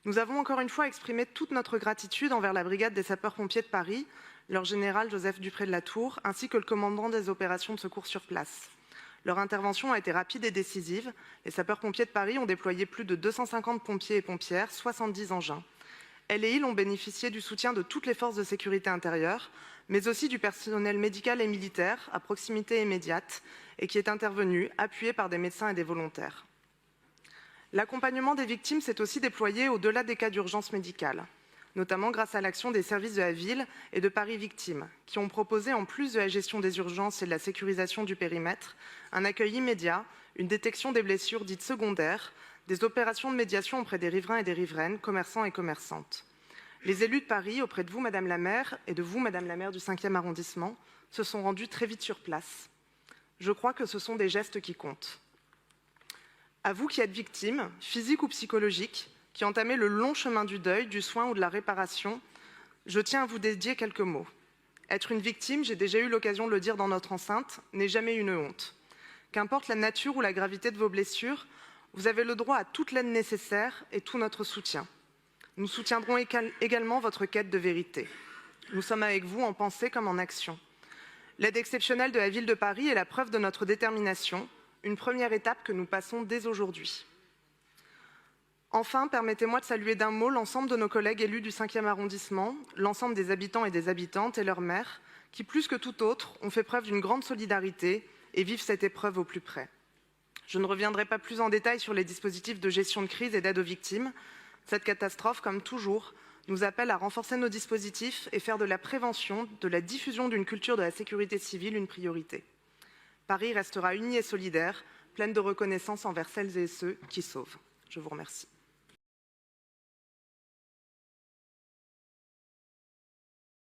Nous avons encore une fois exprimé toute notre gratitude envers la brigade des sapeurs-pompiers de Paris, leur général Joseph Dupré de la Tour, ainsi que le commandant des opérations de secours sur place. Leur intervention a été rapide et décisive. Les sapeurs-pompiers de Paris ont déployé plus de 250 pompiers et pompières, 70 engins. Elle et ils ont bénéficié du soutien de toutes les forces de sécurité intérieure, mais aussi du personnel médical et militaire à proximité immédiate et qui est intervenu, appuyé par des médecins et des volontaires. L'accompagnement des victimes s'est aussi déployé au-delà des cas d'urgence médicale, notamment grâce à l'action des services de la ville et de Paris Victimes, qui ont proposé, en plus de la gestion des urgences et de la sécurisation du périmètre, un accueil immédiat, une détection des blessures dites secondaires, des opérations de médiation auprès des riverains et des riveraines, commerçants et commerçantes. Les élus de Paris, auprès de vous, Madame la maire, et de vous, Madame la maire du 5e arrondissement, se sont rendus très vite sur place. Je crois que ce sont des gestes qui comptent. À vous qui êtes victime, physique ou psychologique, qui entamez le long chemin du deuil, du soin ou de la réparation, je tiens à vous dédier quelques mots. Être une victime, j'ai déjà eu l'occasion de le dire dans notre enceinte, n'est jamais une honte. Qu'importe la nature ou la gravité de vos blessures, vous avez le droit à toute l'aide nécessaire et tout notre soutien. Nous soutiendrons également votre quête de vérité. Nous sommes avec vous en pensée comme en action. L'aide exceptionnelle de la ville de Paris est la preuve de notre détermination, une première étape que nous passons dès aujourd'hui. Enfin, permettez-moi de saluer d'un mot l'ensemble de nos collègues élus du 5e arrondissement, l'ensemble des habitants et des habitantes et leurs maires, qui, plus que tout autre, ont fait preuve d'une grande solidarité et vivent cette épreuve au plus près. Je ne reviendrai pas plus en détail sur les dispositifs de gestion de crise et d'aide aux victimes. Cette catastrophe, comme toujours, nous appelle à renforcer nos dispositifs et faire de la prévention, de la diffusion d'une culture de la sécurité civile une priorité. Paris restera unie et solidaire, pleine de reconnaissance envers celles et ceux qui sauvent. Je vous remercie.